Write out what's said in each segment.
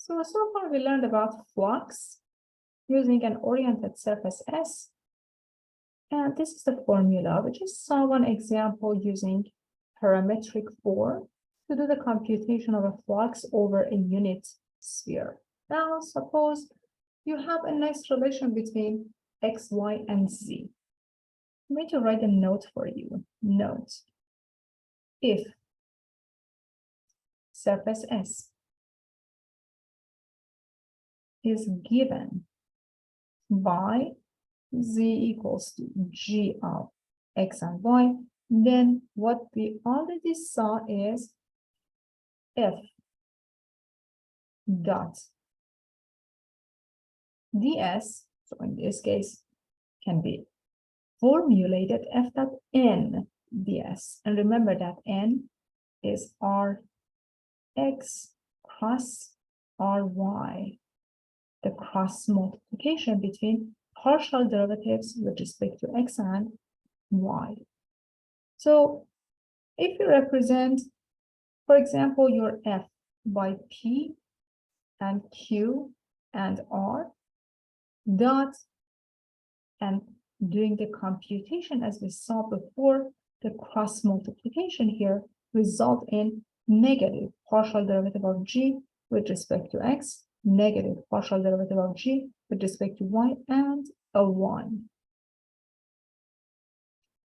So far we learned about flux using an oriented surface S. And this is the formula. We just saw one example using parametric form to do the computation of a flux over a unit sphere. Now, suppose you have a nice relation between X, Y, and Z. I'm going to write a note for you. Note: if surface S is given by Z equals to G of X and Y, then what we already saw is F dot ds, so in this case, can be formulated F dot n ds. And remember that n is Rx cross Ry, the cross multiplication between partial derivatives with respect to X and Y. So if you represent, for example, your F by P and Q and R dot, and doing the computation as we saw before, the cross multiplication here result in negative partial derivative of G with respect to X, negative partial derivative of G with respect to Y, and a 1.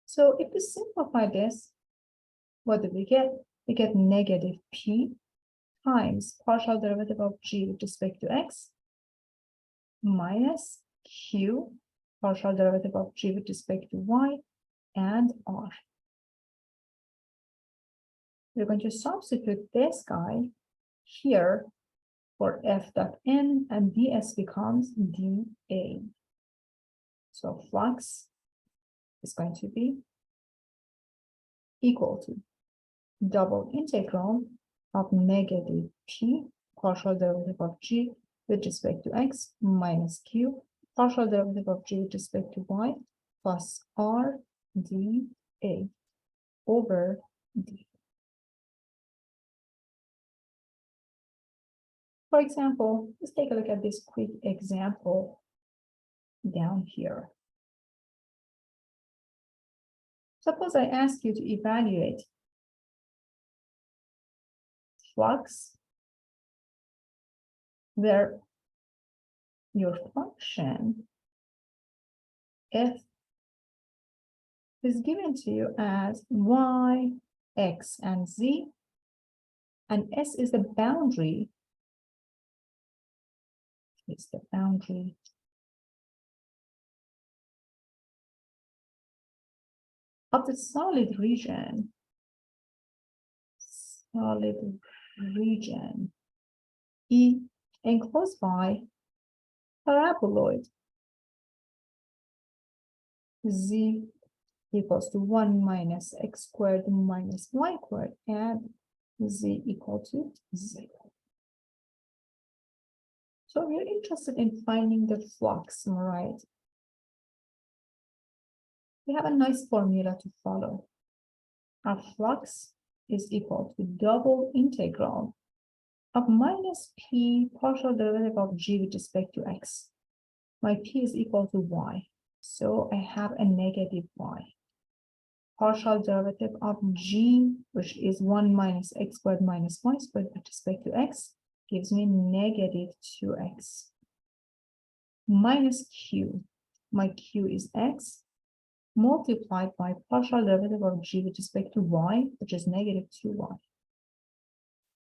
So if we simplify this, what do we get? We get negative P times partial derivative of G with respect to X minus Q partial derivative of G with respect to Y and R. We're going to substitute this guy here for F dot n, and ds becomes dA. So flux is going to be equal to double integral of negative P partial derivative of G with respect to X minus Q partial derivative of G with respect to Y plus R dA over D. For example, let's take a look at this quick example down here. Suppose I ask you to evaluate flux where your function f is given to you as y, x, and z, and s is the boundary. It's the boundary of the solid region. Solid region E enclosed by paraboloid z equals to 1 minus x squared minus y squared, and z equal to 0. So we're interested in finding the flux, right? We have a nice formula to follow. Our flux is equal to double integral of minus p partial derivative of g with respect to x. My p is equal to y, so I have a negative y. Partial derivative of g, which is 1 minus x squared minus y squared with respect to x, gives me negative 2x. Minus q, my q is x, multiplied by partial derivative of g with respect to y, which is negative 2y.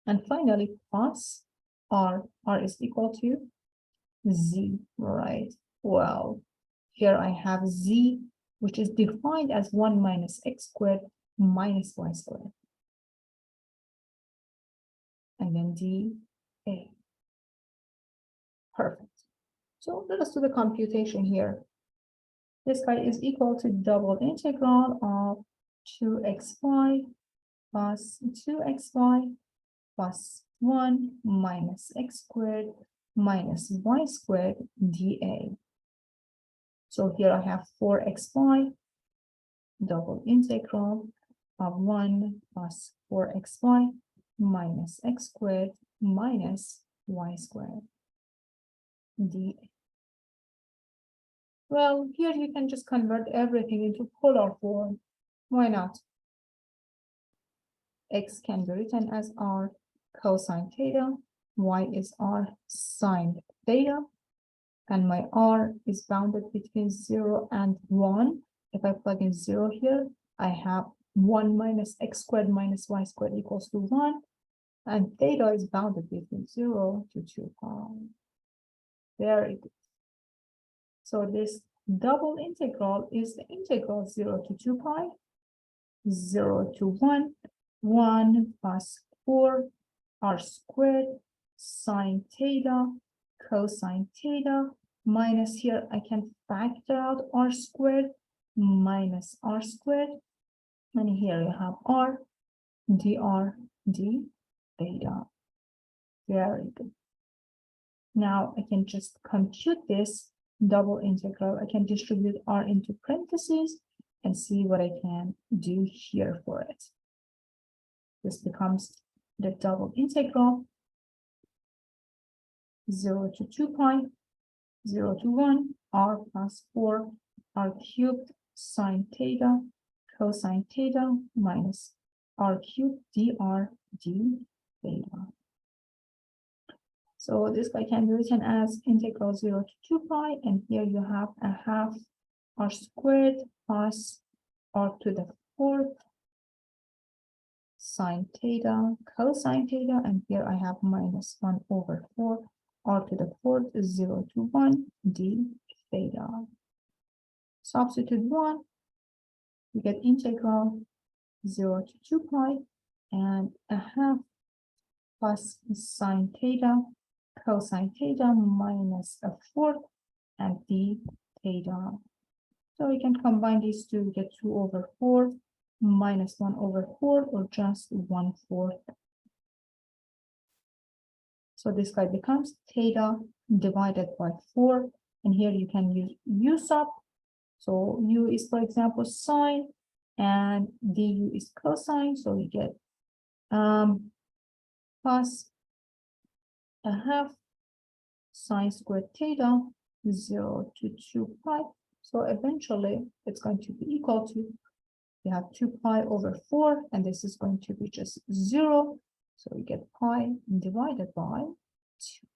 And finally, plus r is equal to z, right? Well, here I have z, which is defined as 1 minus x squared minus y squared. And then dA. Perfect. So let us do the computation here. This guy is equal to double integral of 2xy plus 2xy plus 1 minus x squared minus y squared dA. So here I have 4xy, double integral of 1 plus 4xy minus x squared minus y squared dA. Well, here you can just convert everything into polar form. Why not? X can be written as r cosine theta, y is r sine theta, and my r is bounded between 0 and 1. If I plug in 0 here, I have 1 minus x squared minus y squared equals to 1, and theta is bounded between 0 to 2 pi. Very good. So this double integral is the integral 0 to 2 pi, 0 to 1, 1 plus 4 r squared sine theta cosine theta minus, here I can factor out r squared minus r squared, and here you have r dr d theta. Very good. Now I can just compute this double integral. I can distribute r into parentheses and see what I can do here for it. This becomes the double integral 0 to 2 pi, 0 to 1, r plus 4 r cubed sine theta cosine theta minus r cubed dr d theta. So this guy can be written as integral 0 to 2 pi, and here you have a half r squared plus r to the 4th sine theta cosine theta, and here I have minus 1 over 4 r to the 4th is 0 to 1 d theta. Substitute 1, you get integral 0 to 2 pi and a half plus sine theta cosine theta minus a 4th and d theta. So we can combine these two, we get 2 over 4 minus 1 over 4, or just 1/4. So this guy becomes theta divided by 4, and here you can use u sub. So u is, for example, sine, and du is cosine, so you get plus a half sine squared theta 0 to 2 pi. So eventually it's going to be equal to, you have 2 pi over 4, and this is going to be just 0. So we get pi divided by 2.